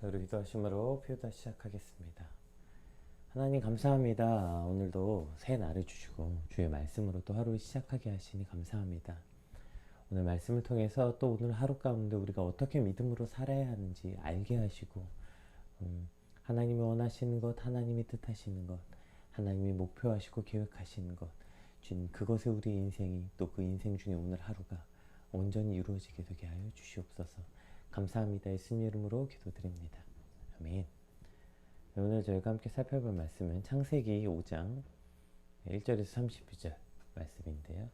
저를 기도하심으로 표다 시작하겠습니다. 하나님 감사합니다. 오늘도 새 날을 주시고 주의 말씀으로 또 하루를 시작하게 하시니 감사합니다. 오늘 말씀을 통해서 또 오늘 하루 가운데 우리가 어떻게 믿음으로 살아야 하는지 알게 하시고 하나님이 원하시는 것, 하나님이 뜻하시는 것, 하나님이 목표하시고 계획하시는 것, 주님 그것에 우리 인생이 또 그 인생 중에 오늘 하루가 온전히 이루어지게 되게 하여 주시옵소서. 감사합니다. 예수님 이름으로 기도드립니다. 아멘. 오늘 저희가 함께 살펴볼 말씀은 창세기 5장 1절에서 32절 말씀인데요.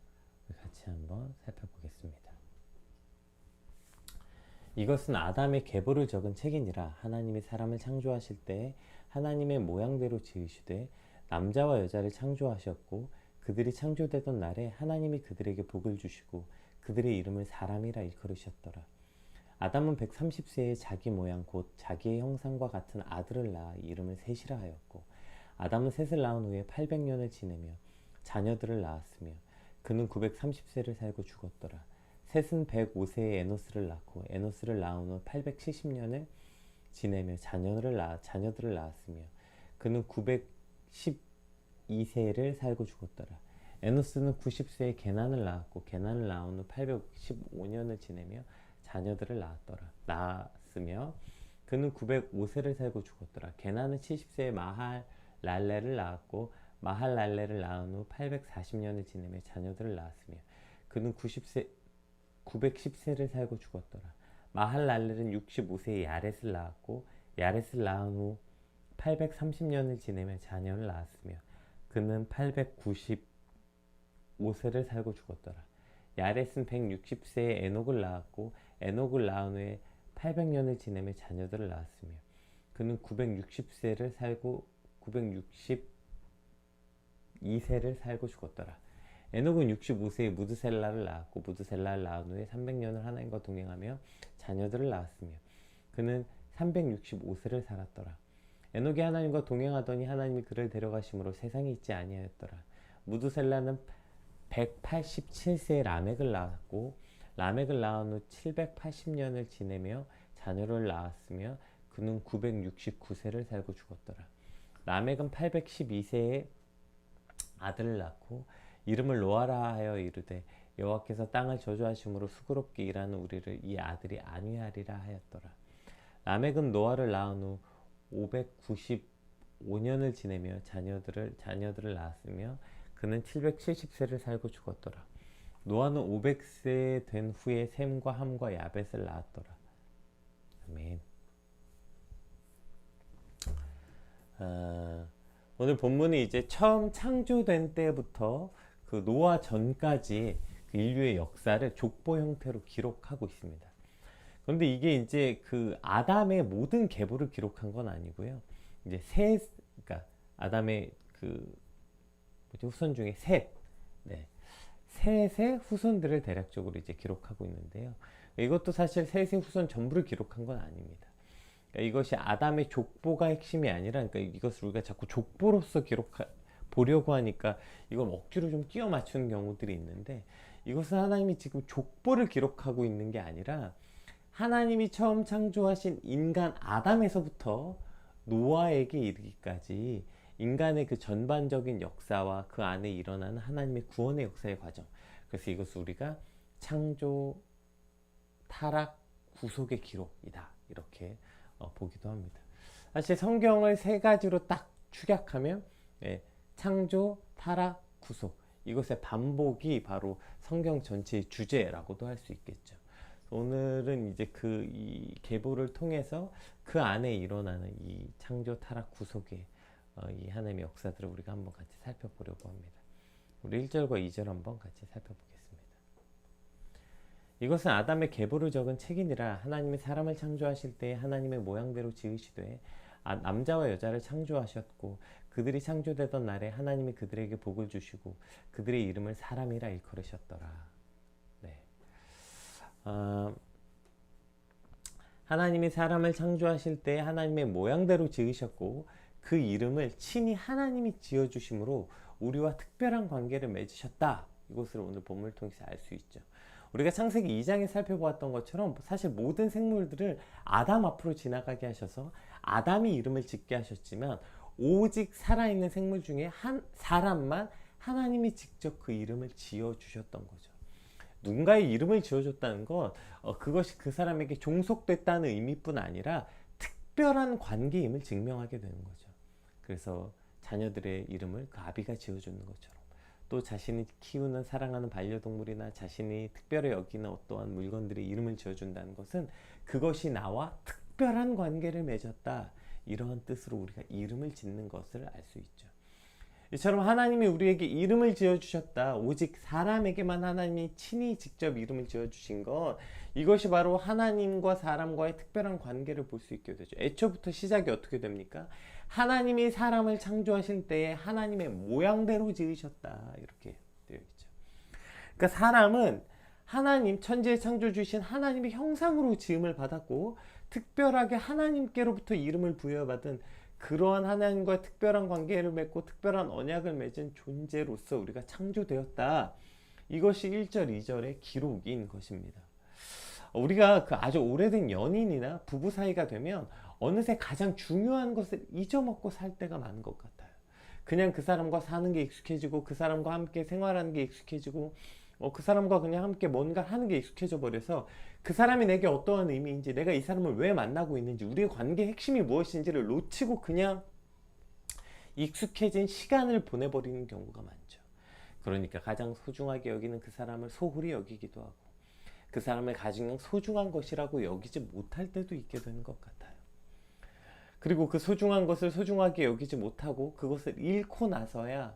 같이 한번 살펴보겠습니다. 이것은 아담의 계보를 적은 책이니라. 하나님이 사람을 창조하실 때 하나님의 모양대로 지으시되 남자와 여자를 창조하셨고 그들이 창조되던 날에 하나님이 그들에게 복을 주시고 그들의 이름을 사람이라 일컬으셨더라. 아담은 130세에 자기 모양 곧 자기의 형상과 같은 아들을 낳아 이름을 셋이라 하였고 아담은 셋을 낳은 후에 800년을 지내며 자녀들을 낳았으며 그는 930세를 살고 죽었더라. 셋은 105세에 에노스를 낳고 에노스를 낳은 후 870년을 지내며 자녀들을 낳았으며 그는 912세를 살고 죽었더라. 에노스는 90세에 게난을 낳았고 게난을 낳은 후 815년을 지내며 자녀들을 낳았으며 그는 905세를 살고 죽었더라. 게난은 70세에 마할랄레를 낳았고 마할랄레를 낳은 후 840년을 지내며 자녀들을 낳았으며 그는 910세를 살고 죽었더라. 마할랄레는 65세에 야렛을 낳았고 야렛을 낳은 후 830년을 지내며 자녀를 낳았으며 그는 895세를 살고 죽었더라. 야렛은 160세에 에녹을 낳았고 에녹을 낳은 후에 800년을 지내며 자녀들을 낳았으며 그는 960세를 살고 962세를 살고 죽었더라. 에녹은 65세에 무드셀라를 낳았고 무드셀라를 낳은 후에 300년을 하나님과 동행하며 자녀들을 낳았으며 그는 365세를 살았더라. 에녹이 하나님과 동행하더니 하나님이 그를 데려가심으로 세상에 있지 아니하였더라. 무드셀라는 187세에 라멕을 낳았고 라멕을 낳은 후 780년을 지내며 자녀를 낳았으며 그는 969세를 살고 죽었더라. 라멕은 812세에 아들을 낳고 이름을 노아라 하여 이르되 여호와께서 땅을 저주하심으로 수고롭게 일하는 우리를 이 아들이 안위하리라 하였더라. 라멕은 노아를 낳은 후 595년을 지내며 자녀들을 낳았으며 그는 770세를 살고 죽었더라. 노아는 500세 된 후에 셈과 함과 야벳을 낳았더라. 아멘. 오늘 본문이 이제 처음 창조된 때부터 그 노아 전까지 그 인류의 역사를 족보 형태로 기록하고 있습니다. 그런데 이게 이제 그 아담의 모든 계보를 기록한 건 아니고요. 이제 그러니까 아담의 그 후손 중에 셋의 후손들을 대략적으로 이제 기록하고 있는데요. 이것도 사실 셋의 후손 전부를 기록한 건 아닙니다. 그러니까 이것이 아담의 족보가 핵심이 아니라, 그러니까 이것을 우리가 자꾸 족보로서 보려고 하니까 이걸 억지로 좀 끼워 맞추는 경우들이 있는데, 이것은 하나님이 지금 족보를 기록하고 있는 게 아니라 하나님이 처음 창조하신 인간 아담에서부터 노아에게 이르기까지 인간의 그 전반적인 역사와 그 안에 일어나는 하나님의 구원의 역사의 과정. 그래서 이것을 우리가 창조, 타락, 구속의 기록이다. 이렇게 보기도 합니다. 사실 성경을 세 가지로 딱 축약하면 창조, 타락, 구속. 이것의 반복이 바로 성경 전체의 주제라고도 할 수 있겠죠. 오늘은 이제 이 계보를 통해서 그 안에 일어나는 이 창조, 타락, 구속의 이 하나님의 역사들을 우리가 한번 같이 살펴보려고 합니다. 우리 1절과 2절 한번 같이 살펴보겠습니다. 이것은 아담의 계보를 적은 책이니라. 하나님이 사람을 창조하실 때 하나님의 모양대로 지으시되 남자와 여자를 창조하셨고 그들이 창조되던 날에 하나님이 그들에게 복을 주시고 그들의 이름을 사람이라 일컬으셨더라. 네. 하나님이 사람을 창조하실 때 하나님의 모양대로 지으셨고 그 이름을 친히 하나님이 지어주심으로 우리와 특별한 관계를 맺으셨다. 이것을 오늘 본문을 통해서 알 수 있죠. 우리가 창세기 2장에 살펴보았던 것처럼 사실 모든 생물들을 아담 앞으로 지나가게 하셔서 아담이 이름을 짓게 하셨지만 오직 살아있는 생물 중에 한 사람만 하나님이 직접 그 이름을 지어주셨던 거죠. 누군가의 이름을 지어줬다는 건 그것이 그 사람에게 종속됐다는 의미뿐 아니라 특별한 관계임을 증명하게 되는 거죠. 그래서 자녀들의 이름을 그 아비가 지어주는 것처럼 또 자신이 키우는 사랑하는 반려동물이나 자신이 특별히 여기는 어떠한 물건들의 이름을 지어준다는 것은 그것이 나와 특별한 관계를 맺었다, 이러한 뜻으로 우리가 이름을 짓는 것을 알 수 있죠. 이처럼 하나님이 우리에게 이름을 지어주셨다, 오직 사람에게만 하나님이 친히 직접 이름을 지어주신 것, 이것이 바로 하나님과 사람과의 특별한 관계를 볼 수 있게 되죠. 애초부터 시작이 어떻게 됩니까? 하나님이 사람을 창조하신 때에 하나님의 모양대로 지으셨다, 이렇게 되어 있죠. 그러니까 사람은 하나님, 천지의 창조주신 하나님의 형상으로 지음을 받았고 특별하게 하나님께로부터 이름을 부여받은 그러한 하나님과 특별한 관계를 맺고 특별한 언약을 맺은 존재로서 우리가 창조되었다. 이것이 1절, 2절의 기록인 것입니다. 우리가 그 아주 오래된 연인이나 부부 사이가 되면 어느새 가장 중요한 것을 잊어먹고 살 때가 많은 것 같아요. 그냥 그 사람과 사는 게 익숙해지고 그 사람과 함께 생활하는 게 익숙해지고 그 사람과 그냥 함께 뭔가 하는 게 익숙해져 버려서 그 사람이 내게 어떠한 의미인지, 내가 이 사람을 왜 만나고 있는지, 우리의 관계의 핵심이 무엇인지를 놓치고 그냥 익숙해진 시간을 보내버리는 경우가 많죠. 그러니까 가장 소중하게 여기는 그 사람을 소홀히 여기기도 하고 그 사람의 가장 소중한 것이라고 여기지 못할 때도 있게 되는 것 같아요. 그리고 그 소중한 것을 소중하게 여기지 못하고 그것을 잃고 나서야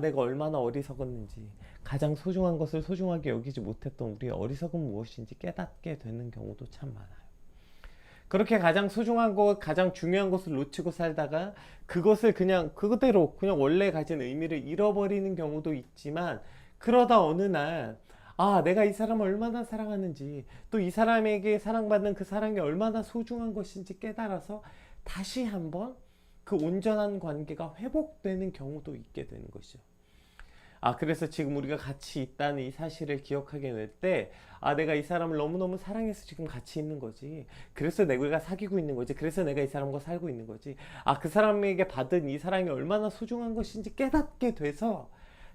내가 얼마나 어리석었는지, 가장 소중한 것을 소중하게 여기지 못했던 우리의 어리석은 무엇인지 깨닫게 되는 경우도 참 많아요. 그렇게 가장 소중한 것, 가장 중요한 것을 놓치고 살다가 그것을 그냥 그대로 그냥 원래 가진 의미를 잃어버리는 경우도 있지만, 그러다 어느 날 내가 이 사람을 얼마나 사랑하는지, 또 이 사람에게 사랑받는 그 사랑이 얼마나 소중한 것인지 깨달아서 다시 한번 그 온전한 관계가 회복되는 경우도 있게 되는 것이죠. 그래서 지금 우리가 같이 있다는 이 사실을 기억하게 될 때, 내가 이 사람을 너무너무 사랑해서 지금 같이 있는 거지. 그래서 내가 사귀고 있는 거지. 그래서 내가 이 사람과 살고 있는 거지. 그 사람에게 받은 이 사랑이 얼마나 소중한 것인지 깨닫게 돼서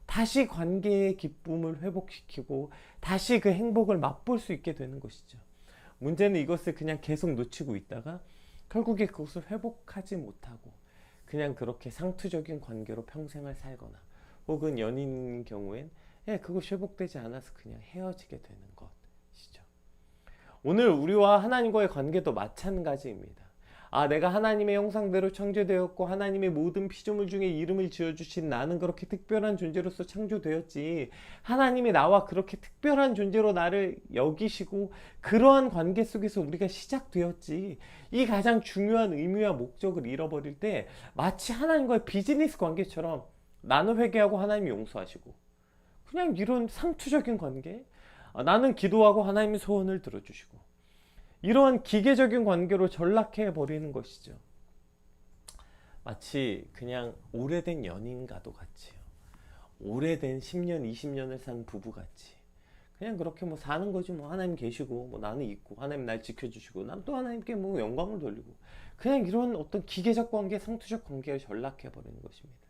다시 관계의 기쁨을 회복시키고 다시 그 행복을 맛볼 수 있게 되는 것이죠. 문제는 이것을 그냥 계속 놓치고 있다가 결국에 그것을 회복하지 못하고 그냥 그렇게 상투적인 관계로 평생을 살거나, 혹은 연인인 경우엔 그것이 회복되지 않아서 그냥 헤어지게 되는 것이죠. 오늘 우리와 하나님과의 관계도 마찬가지입니다. 내가 하나님의 형상대로 창조되었고 하나님의 모든 피조물 중에 이름을 지어주신 나는 그렇게 특별한 존재로서 창조되었지, 하나님이 나와 그렇게 특별한 존재로 나를 여기시고 그러한 관계 속에서 우리가 시작되었지, 이 가장 중요한 의미와 목적을 잃어버릴 때 마치 하나님과의 비즈니스 관계처럼 나는 회개하고 하나님이 용서하시고, 그냥 이런 상투적인 관계, 나는 기도하고 하나님이 소원을 들어주시고, 이러한 기계적인 관계로 전락해 버리는 것이죠. 마치 그냥 오래된 연인과도 같이요, 오래된 10년, 20년을 산 부부같이 그냥 그렇게 사는 거지. 하나님 계시고 나는 있고 하나님 날 지켜주시고 난 또 하나님께 영광을 돌리고, 그냥 이런 어떤 기계적 관계, 상투적 관계에 전락해 버리는 것입니다.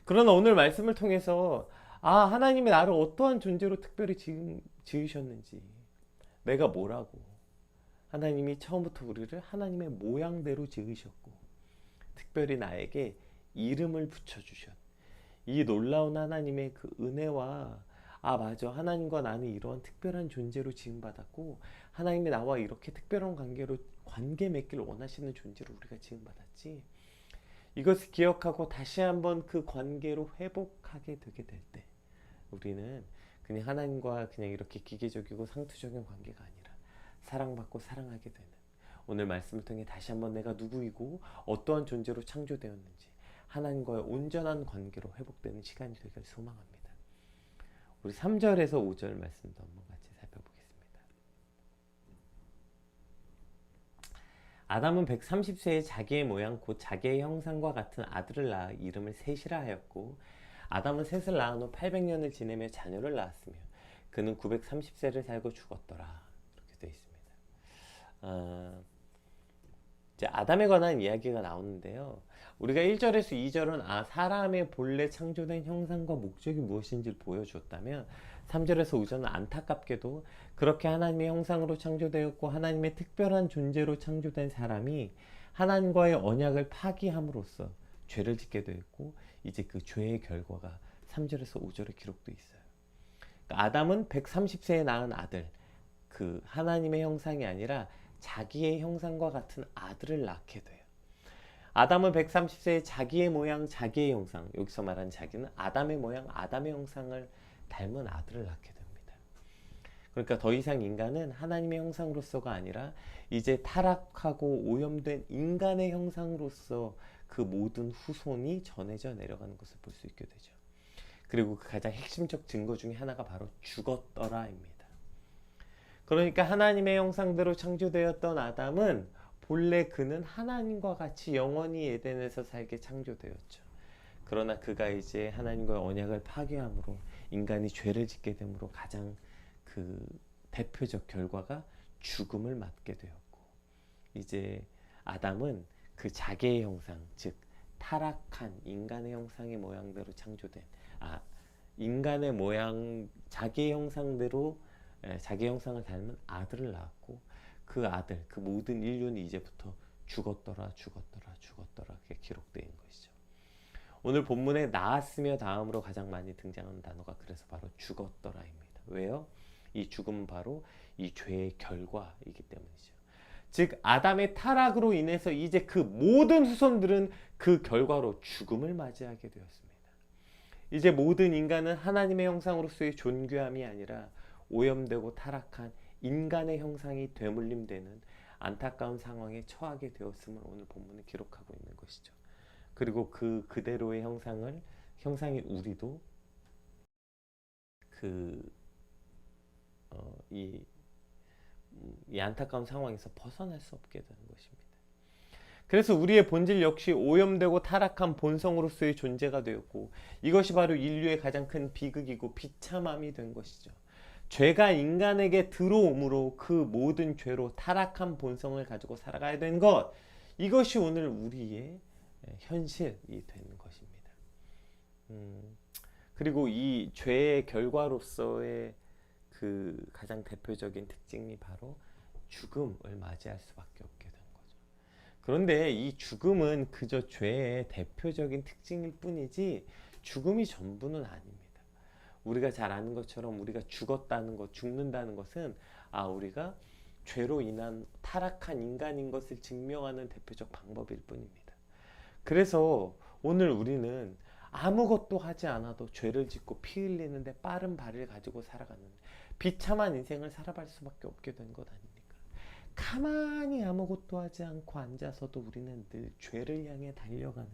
그러나 오늘 말씀을 통해서 하나님이 나를 어떠한 존재로 특별히 지으셨는지, 내가 뭐라고, 하나님이 처음부터 우리를 하나님의 모양대로 지으셨고 특별히 나에게 이름을 붙여주셨, 이 놀라운 하나님의 그 은혜와 맞아, 하나님과 나는 이러한 특별한 존재로 지음받았고 하나님이 나와 이렇게 특별한 관계 맺기를 원하시는 존재로 우리가 지음받았지, 이것을 기억하고 다시 한번 그 관계로 회복하게 되게 될 때 우리는 그냥 하나님과 그냥 이렇게 기계적이고 상투적인 관계가 아니라 사랑받고 사랑하게 되는, 오늘 말씀을 통해 다시 한번 내가 누구이고 어떠한 존재로 창조되었는지 하나님과의 온전한 관계로 회복되는 시간이 되길 소망합니다. 우리 3절에서 5절 말씀도 한번 같이 살펴보겠습니다. 아담은 130세에 자기의 모양 곧 자기의 형상과 같은 아들을 낳아 이름을 셋이라 하였고, 아담은 셋을 낳은 후 800년을 지내며 자녀를 낳았으며 그는 930세를 살고 죽었더라. 이렇게 되어 있습니다. 이제 아담에 관한 이야기가 나오는데요. 우리가 1절에서 2절은 사람의 본래 창조된 형상과 목적이 무엇인지를 보여주었다면 3절에서 5절은 안타깝게도 그렇게 하나님의 형상으로 창조되었고 하나님의 특별한 존재로 창조된 사람이 하나님과의 언약을 파기함으로써 죄를 짓게 되었고 이제 그 죄의 결과가 3절에서 5절에 기록되어 있어요. 그러니까 아담은 130세에 낳은 아들, 그 하나님의 형상이 아니라 자기의 형상과 같은 아들을 낳게 돼요. 아담은 130세에 자기의 모양, 자기의 형상, 여기서 말하는 자기는 아담의 모양, 아담의 형상을 닮은 아들을 낳게 됩니다. 그러니까 더 이상 인간은 하나님의 형상으로서가 아니라 이제 타락하고 오염된 인간의 형상으로서 그 모든 후손이 전해져 내려가는 것을 볼 수 있게 되죠. 그리고 그 가장 핵심적 증거 중에 하나가 바로 죽었더라입니다. 그러니까 하나님의 형상대로 창조되었던 아담은 본래 그는 하나님과 같이 영원히 에덴에서 살게 창조되었죠. 그러나 그가 이제 하나님과의 언약을 파괴함으로 인간이 죄를 짓게 됨으로 가장 그 대표적 결과가 죽음을 맞게 되었고 이제 아담은 그 자기의 형상, 즉 타락한 인간의 형상의 모양대로 창조된 인간의 모양, 자기의 형상대로 자기 형상을 닮은 아들을 낳았고 그 아들, 그 모든 인류는 이제부터 죽었더라 그게 기록되어 있는 것이죠. 오늘 본문에 낳았으며 다음으로 가장 많이 등장하는 단어가 그래서 바로 죽었더라입니다. 왜요? 이 죽음은 바로 이 죄의 결과이기 때문이죠. 즉 아담의 타락으로 인해서 이제 그 모든 후손들은 그 결과로 죽음을 맞이하게 되었습니다. 이제 모든 인간은 하나님의 형상으로서의 존귀함이 아니라 오염되고 타락한 인간의 형상이 되물림되는 안타까운 상황에 처하게 되었음을 오늘 본문에 기록하고 있는 것이죠. 그리고 그대로의 형상이 우리도 이 안타까운 상황에서 벗어날 수 없게 되는 것입니다. 그래서 우리의 본질 역시 오염되고 타락한 본성으로서의 존재가 되었고 이것이 바로 인류의 가장 큰 비극이고 비참함이 된 것이죠. 죄가 인간에게 들어옴으로 그 모든 죄로 타락한 본성을 가지고 살아가야 된 것, 이것이 오늘 우리의 현실이 되는 것입니다. 그리고 이 죄의 결과로서의 그 가장 대표적인 특징이 바로 죽음을 맞이할 수밖에 없게 된 거죠. 그런데 이 죽음은 그저 죄의 대표적인 특징일 뿐이지 죽음이 전부는 아닙니다. 우리가 잘 아는 것처럼 우리가 죽는다는 것은 우리가 죄로 인한 타락한 인간인 것을 증명하는 대표적 방법일 뿐입니다. 그래서 오늘 우리는 아무것도 하지 않아도 죄를 짓고 피 흘리는데 빠른 발을 가지고 살아가는 비참한 인생을 살아갈 수밖에 없게 된 것 아닙니까? 가만히 아무것도 하지 않고 앉아서도 우리는 늘 죄를 향해 달려가는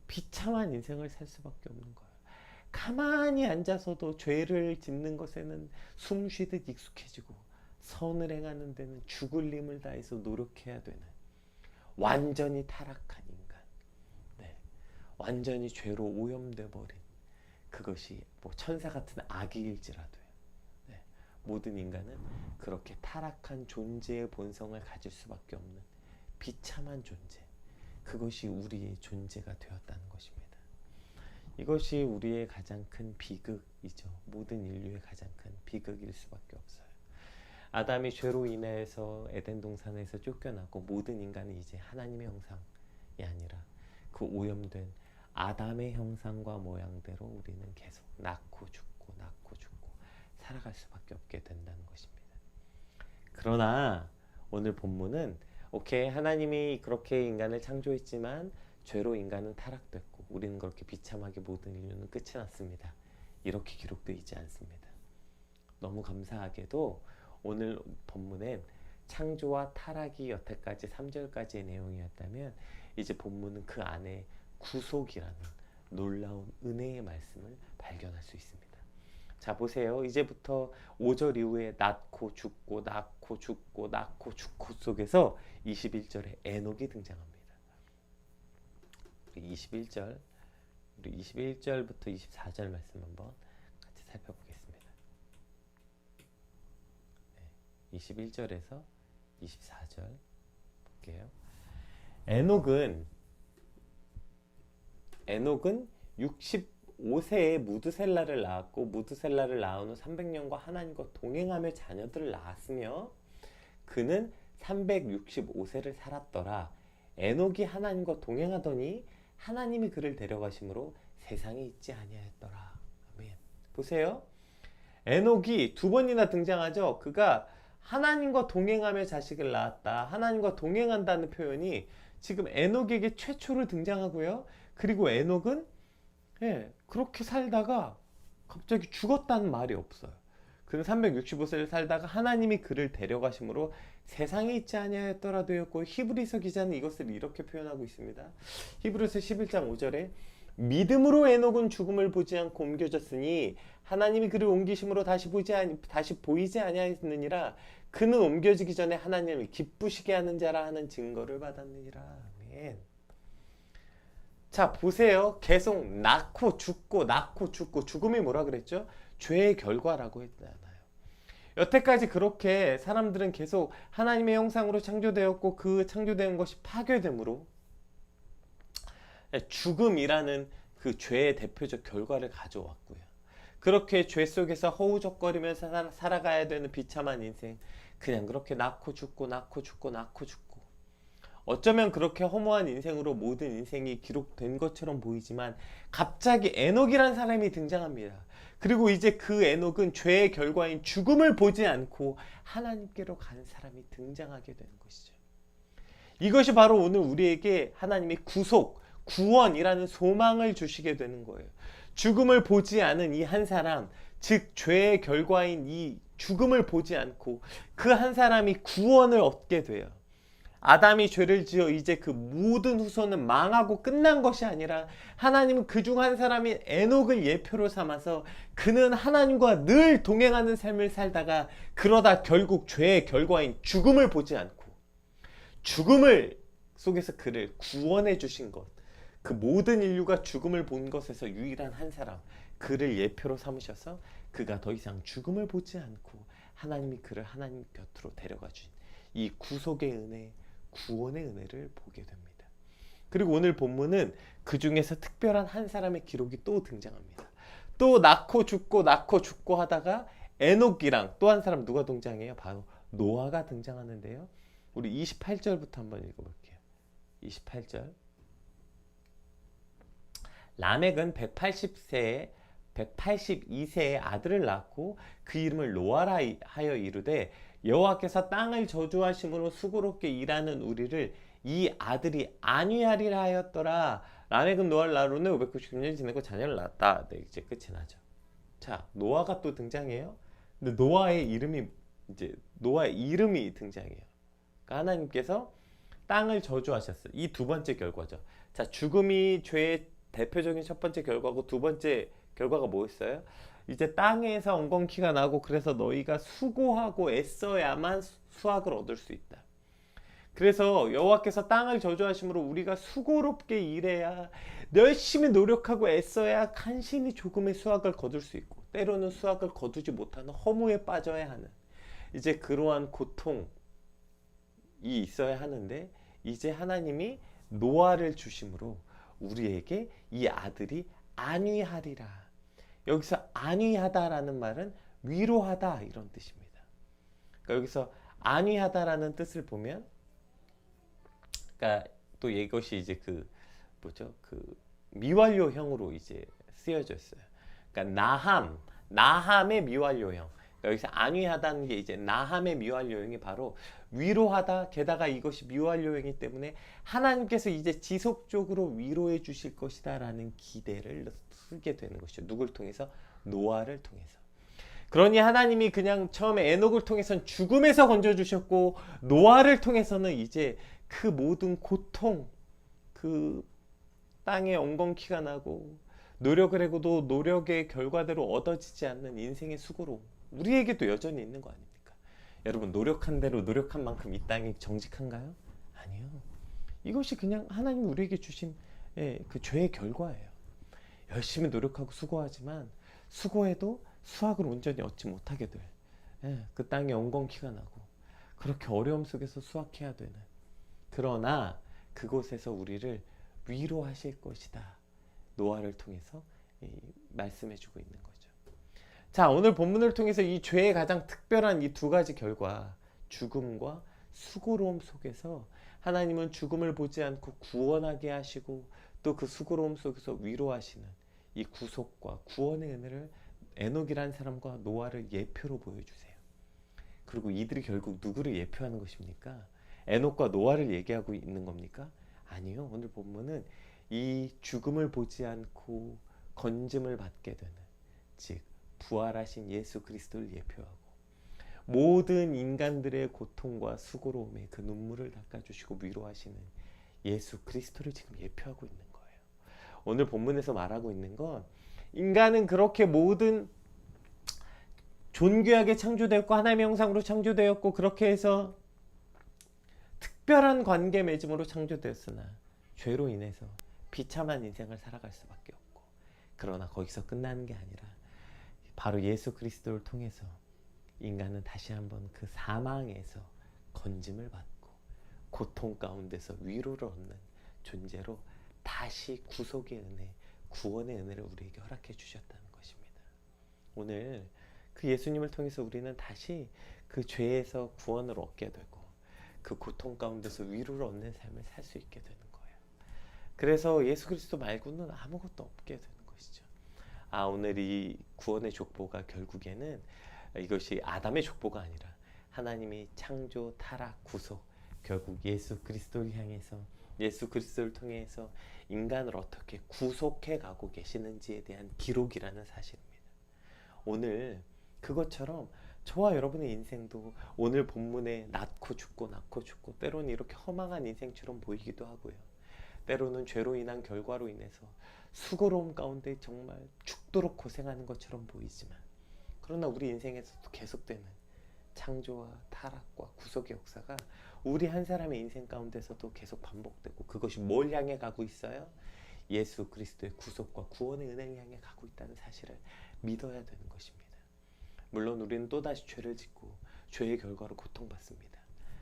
비참한 인생을 살 수밖에 없는 거예요. 가만히 앉아서도 죄를 짓는 것에는 숨쉬듯 익숙해지고 선을 행하는 데는 죽을 힘을 다해서 노력해야 되는 완전히 타락한 인간, 완전히 죄로 오염돼 버린 그것이 뭐 천사 같은 악이일지라도요. 모든 인간은 그렇게 타락한 존재의 본성을 가질 수밖에 없는 비참한 존재, 그것이 우리의 존재가 되었다는 것입니다. 이것이 우리의 가장 큰 비극이죠. 모든 인류의 가장 큰 비극일 수밖에 없어요. 아담이 죄로 인해서 에덴 동산에서 쫓겨나고 모든 인간은 이제 하나님의 형상이 아니라 그 오염된 아담의 형상과 모양대로 우리는 계속 낳고 죽고 살아갈 수밖에 없게 된다는 것입니다. 그러나 오늘 본문은 하나님이 그렇게 인간을 창조했지만 죄로 인간은 타락됐고 우리는 그렇게 비참하게 모든 인류는 끝이 났습니다. 이렇게 기록되어 있지 않습니다. 너무 감사하게도 오늘 본문엔 창조와 타락이 여태까지 3절까지의 내용이었다면 이제 본문은 그 안에 구속이라는 놀라운 은혜의 말씀을 발견할 수 있습니다. 자 보세요. 이제부터 5절 이후에 낳고 죽고 속에서 21절에 에녹이 등장합니다. 우리 21절부터 24절 말씀 한번 같이 살펴보겠습니다. 21절에서 24절 볼게요. 에녹은 65세에 무드셀라를 낳았고 무드셀라를 낳은 후 300년과 하나님과 동행하며 자녀들을 낳았으며 그는 365세를 살았더라. 에녹이 하나님과 동행하더니 하나님이 그를 데려가심으로 세상에 있지 아니하였더라. 아멘. 보세요. 에녹이 두 번이나 등장하죠. 그가 하나님과 동행하며 자식을 낳았다. 하나님과 동행한다는 표현이 지금 에녹에게 최초로 등장하고요. 그리고 에녹은 그렇게 살다가 갑자기 죽었다는 말이 없어요. 그는 365세를 살다가 하나님이 그를 데려가심으로 세상에 있지 아니하였더라 되었고, 히브리서 기자는 이것을 이렇게 표현하고 있습니다. 히브리서 11장 5절에 믿음으로 에녹은 죽음을 보지 않고 옮겨졌으니 하나님이 그를 옮기심으로 다시 보이지 아니하였느니라. 그는 옮겨지기 전에 하나님을 기쁘시게 하는 자라 하는 증거를 받았느니라. 아멘. 자, 보세요. 계속 낳고 죽고 죽음이 뭐라 그랬죠? 죄의 결과라고 했잖아요. 여태까지 그렇게 사람들은 계속 하나님의 형상으로 창조되었고 그 창조된 것이 파괴됨으로 죽음이라는 그 죄의 대표적 결과를 가져왔고요. 그렇게 죄 속에서 허우적거리면서 살아가야 되는 비참한 인생, 그냥 그렇게 낳고 죽고 어쩌면 그렇게 허무한 인생으로 모든 인생이 기록된 것처럼 보이지만 갑자기 에녹이라는 사람이 등장합니다. 그리고 이제 그 에녹은 죄의 결과인 죽음을 보지 않고 하나님께로 가는 사람이 등장하게 되는 것이죠. 이것이 바로 오늘 우리에게 하나님의 구원이라는 소망을 주시게 되는 거예요. 죽음을 보지 않은 이 한 사람, 즉 죄의 결과인 이 죽음을 보지 않고 그 한 사람이 구원을 얻게 돼요. 아담이 죄를 지어 이제 그 모든 후손은 망하고 끝난 것이 아니라 하나님은 그중 한 사람인 에녹을 예표로 삼아서 그는 하나님과 늘 동행하는 삶을 살다가 그러다 결국 죄의 결과인 죽음을 보지 않고 죽음을 속에서 그를 구원해 주신 것, 그 모든 인류가 죽음을 본 것에서 유일한 한 사람, 그를 예표로 삼으셔서 그가 더 이상 죽음을 보지 않고 하나님이 그를 하나님 곁으로 데려가 준 이 구속의 은혜, 구원의 은혜를 보게 됩니다. 그리고 오늘 본문은 그 중에서 특별한 한 사람의 기록이 또 등장합니다. 또 낳고 죽고 하다가 에녹이랑 또 한 사람 누가 등장해요? 바로 노아가 등장하는데요. 우리 28절부터 한번 읽어볼게요. 28절. 라멕은 182세에 아들을 낳고 그 이름을 노아라 하여 이르되 여호와께서 땅을 저주하심으로 수고롭게 일하는 우리를 이 아들이 안위하리라 하였더라. 라멕은 노아를 낳은 후에 599년 지내고 자녀를 낳았다. 네, 이제 끝이 나죠. 자, 노아가 또 등장해요. 근데 노아의 이름이 등장해요. 그러니까 하나님께서 땅을 저주하셨어요. 이 두 번째 결과죠. 자, 죽음이 죄의 대표적인 첫 번째 결과고 두 번째 결과가 뭐였어요? 이제 땅에서 엉겅퀴가 나고 그래서 너희가 수고하고 애써야만 수확을 얻을 수 있다. 그래서 여호와께서 땅을 저주하심으로 우리가 수고롭게 일해야 열심히 노력하고 애써야 간신히 조금의 수확을 거둘 수 있고 때로는 수확을 거두지 못하는 허무에 빠져야 하는 이제 그러한 고통이 있어야 하는데 이제 하나님이 노아를 주심으로 우리에게 이 아들이 안위하리라. 여기서 안위하다라는 말은 위로하다 이런 뜻입니다. 그러니까 여기서 안위하다라는 뜻을 보면, 그러니까 또 이것이 이제 그 미완료형으로 이제 쓰여져 있어요. 그러니까 나함의 미완료형. 그러니까 여기서 안위하다는 게 이제 나함의 미완료형이 바로 위로하다. 게다가 이것이 미완료형이기 때문에 하나님께서 이제 지속적으로 위로해 주실 것이다라는 기대를 쓰게 되는 것이죠. 누굴 통해서? 노아를 통해서. 그러니 하나님이 그냥 처음에 에녹을 통해서는 죽음에서 건져주셨고 노아를 통해서는 이제 그 모든 고통, 그 땅에 엉겅퀴가 나고 노력을 해도 노력의 결과대로 얻어지지 않는 인생의 수고로 우리에게도 여전히 있는 거 아닙니까? 여러분, 노력한 대로 노력한 만큼 이 땅이 정직한가요? 아니요. 이것이 그냥 하나님 우리에게 주신 그 죄의 결과예요. 열심히 노력하고 수고하지만 수고해도 수확을 온전히 얻지 못하게 될 그 땅에 엉겅퀴가 나고 그렇게 어려움 속에서 수확해야 되는, 그러나 그곳에서 우리를 위로하실 것이다, 노아를 통해서 말씀해주고 있는 거죠. 자, 오늘 본문을 통해서 이 죄의 가장 특별한 이 두 가지 결과, 죽음과 수고로움 속에서 하나님은 죽음을 보지 않고 구원하게 하시고 또 그 수고로움 속에서 위로하시는 이 구속과 구원의 은혜를 에녹이라는 사람과 노아를 예표로 보여주세요. 그리고 이들이 결국 누구를 예표하는 것입니까? 에녹과 노아를 얘기하고 있는 겁니까? 아니요. 오늘 본문은 이 죽음을 보지 않고 건짐을 받게 되는, 즉 부활하신 예수 그리스도를 예표하고 모든 인간들의 고통과 수고로움에 그 눈물을 닦아주시고 위로하시는 예수 그리스도를 지금 예표하고 있는 거예요. 오늘 본문에서 말하고 있는 건 인간은 그렇게 모든 존귀하게 창조되었고 하나님의 형상으로 창조되었고 그렇게 해서 특별한 관계 맺음으로 창조되었으나 죄로 인해서 비참한 인생을 살아갈 수밖에 없고, 그러나 거기서 끝나는 게 아니라 바로 예수 그리스도를 통해서 인간은 다시 한번 그 사망에서 건짐을 받고 고통 가운데서 위로를 얻는 존재로 다시 구속의 은혜, 구원의 은혜를 우리에게 허락해 주셨다는 것입니다. 오늘 그 예수님을 통해서 우리는 다시 그 죄에서 구원을 얻게 되고 그 고통 가운데서 위로를 얻는 삶을 살 수 있게 되는 거예요. 그래서 예수 그리스도 말고는 아무것도 없게 되는 것이죠. 오늘 이 구원의 족보가 결국에는 이것이 아담의 족보가 아니라 하나님이 창조, 타락, 구속, 결국 예수 그리스도를 향해서 예수 그리스도를 통해서 인간을 어떻게 구속해 가고 계시는지에 대한 기록이라는 사실입니다. 오늘 그것처럼 저와 여러분의 인생도 오늘 본문에 낳고 죽고 때로는 이렇게 허망한 인생처럼 보이기도 하고요. 때로는 죄로 인한 결과로 인해서 수고로움 가운데 정말 죽도록 고생하는 것처럼 보이지만, 그러나 우리 인생에서도 계속되는 창조와 타락과 구속의 역사가 우리 한 사람의 인생 가운데서도 계속 반복되고, 그것이 뭘 향해 가고 있어요? 예수 그리스도의 구속과 구원의 은혜를 향해 가고 있다는 사실을 믿어야 되는 것입니다. 물론 우리는 또다시 죄를 짓고 죄의 결과로 고통받습니다.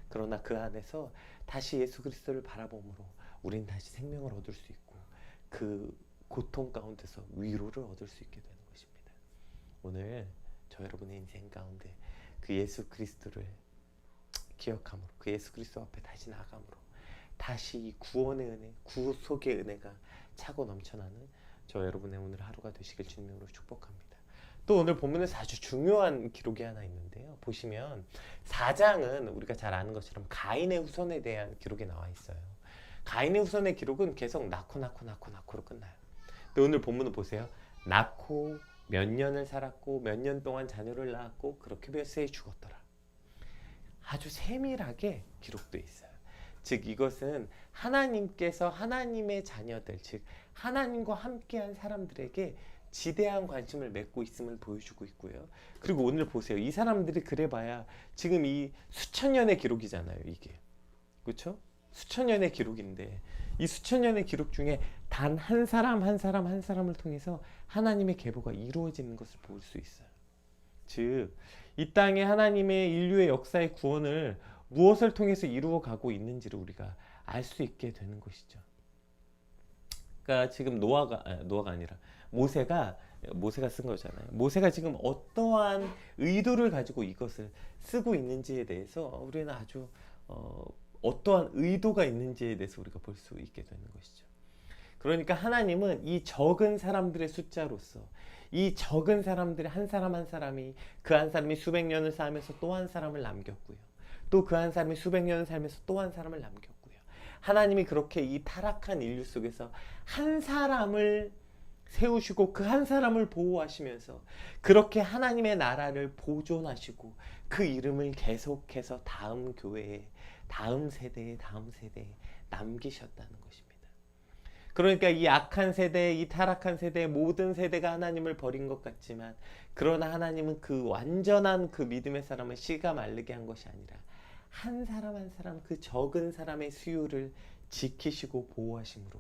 그러나 그 안에서 다시 예수 그리스도를 바라봄으로 우린 다시 생명을 얻을 수 있고 그 고통 가운데서 위로를 얻을 수 있게 되는 것입니다. 오늘 저 여러분의 인생 가운데 그 예수 그리스도를 기억함으로, 그 예수 그리스도 앞에 다시 나아감으로 다시 이 구원의 은혜, 구속의 은혜가 차고 넘쳐나는 저 여러분의 오늘 하루가 되시길 주님으로 축복합니다. 또 오늘 본문에서 아주 중요한 기록이 하나 있는데요. 보시면 4장은 우리가 잘 아는 것처럼 가인의 후손에 대한 기록이 나와 있어요. 가인의 후손의 기록은 계속 낳고로 끝나요. 근데 오늘 본문을 보세요. 낳고 몇 년을 살았고 몇 년 동안 자녀를 낳았고 그렇게 몇 세에 죽었더라. 아주 세밀하게 기록되어 있어요. 즉 이것은 하나님께서 하나님의 자녀들, 즉 하나님과 함께한 사람들에게 지대한 관심을 맺고 있음을 보여주고 있고요. 그리고 오늘 보세요. 이 사람들이 그래봐야 지금 이 수천 년의 기록이잖아요. 이게 그렇죠? 수천 년의 기록인데 이 수천 년의 기록 중에 단 한 사람 한 사람을 통해서 하나님의 계보가 이루어지는 것을 볼 수 있어요. 즉 이 땅에 하나님의 인류의 역사의 구원을 무엇을 통해서 이루어 가고 있는지를 우리가 알 수 있게 되는 것이죠. 그러니까 지금 노아가 아니라 모세가 쓴 거잖아요. 모세가 지금 어떠한 의도를 가지고 이것을 쓰고 있는지에 대해서 우리는 아주 어떠한 의도가 있는지에 대해서 우리가 볼 수 있게 되는 것이죠. 그러니까 하나님은 이 적은 사람들의 숫자로서 이 적은 사람들의 한 사람 한 사람이 그 한 사람이 수백 년을 살면서 또 한 사람을 남겼고요. 또 그 한 사람이 수백 년을 살면서 또 한 사람을 남겼고요. 하나님이 그렇게 이 타락한 인류 속에서 한 사람을 세우시고 그 한 사람을 보호하시면서 그렇게 하나님의 나라를 보존하시고 그 이름을 계속해서 다음 교회에, 다음 세대에 남기셨다는 것입니다. 그러니까 이 악한 세대, 이 타락한 세대, 모든 세대가 하나님을 버린 것 같지만, 그러나 하나님은 그 완전한 그 믿음의 사람을 씨가 마르게 한 것이 아니라 한 사람 한 사람 그 적은 사람의 수요를 지키시고 보호하심으로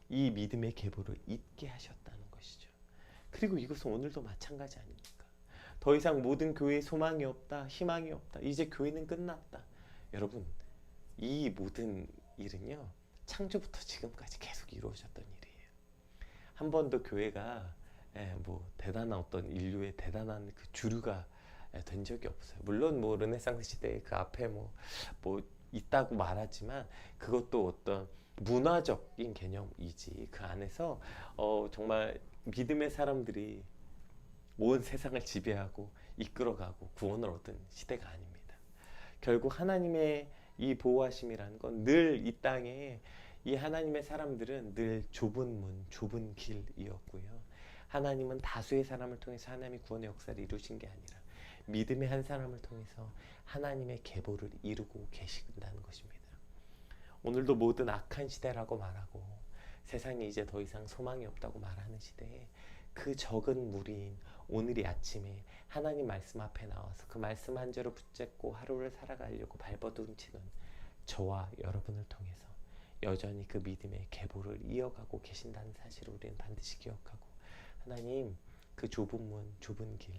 이 믿음의 계보를 잇게 하셨다는 것이죠. 그리고 이것은 오늘도 마찬가지 아닙니까? 더 이상 모든 교회에 소망이 없다, 희망이 없다, 이제 교회는 끝났다. 여러분, 이 모든 일은요, 창조부터 지금까지 계속 이루어졌던 일이에요. 한 번도 교회가 뭐 대단한 어떤 인류의 대단한 그 주류가 된 적이 없어요. 물론 뭐 르네상스 시대에 그 앞에 뭐 있다고 말하지만 그것도 어떤 문화적인 개념이지, 그 안에서 정말 믿음의 사람들이 온 세상을 지배하고 이끌어가고 구원을 얻은 시대가 아닙니다. 결국 하나님의 이 보호하심이라는 건 늘 이 땅에 이 하나님의 사람들은 늘 좁은 문, 좁은 길이었고요. 하나님은 다수의 사람을 통해서 하나님의 구원의 역사를 이루신 게 아니라 믿음의 한 사람을 통해서 하나님의 계보를 이루고 계신다는 것입니다. 오늘도 모든 악한 시대라고 말하고 세상에 이제 더 이상 소망이 없다고 말하는 시대에 그 적은 무리인 오늘이 아침에 하나님 말씀 앞에 나와서 그 말씀 한 절을 붙잡고 하루를 살아가려고 발버둥치는 저와 여러분을 통해서 여전히 그 믿음의 계보를 이어가고 계신다는 사실을 우리는 반드시 기억하고, 하나님 그 좁은 문, 좁은 길,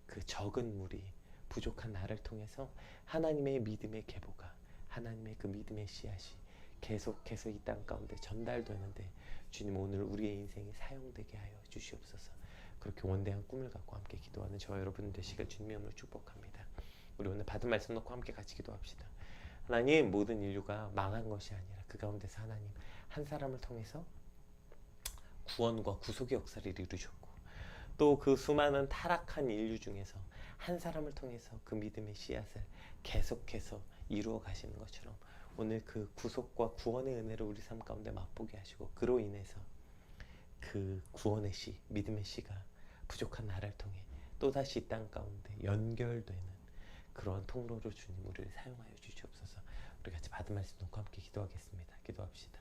그 적은 무리, 부족한 나를 통해서 하나님의 믿음의 계보가, 하나님의 그 믿음의 씨앗이 계속해서 이 땅 가운데 전달되는데 주님 오늘 우리의 인생이 사용되게 하여 주시옵소서. 그렇게 원대한 꿈을 갖고 함께 기도하는 저와 여러분 되시길 주님의 이름으로 축복합니다. 우리 오늘 받은 말씀 놓고 함께 같이 기도합시다. 하나님, 모든 인류가 망한 것이 아니라 그 가운데서 하나님 한 사람을 통해서 구원과 구속의 역사를 이루셨고, 또 그 수많은 타락한 인류 중에서 한 사람을 통해서 그 믿음의 씨앗을 계속해서 이루어 가시는 것처럼 오늘 그 구속과 구원의 은혜를 우리 삶 가운데 맛보게 하시고, 그로 인해서 그 구원의 씨, 믿음의 씨가 부족한 나를 통해 또다시 이 땅 가운데 연결되는 그런 통로로 주님 우리를 사용하여 주시옵소서. 우리 같이 받은 말씀 놓고 함께 기도하겠습니다. 기도합시다.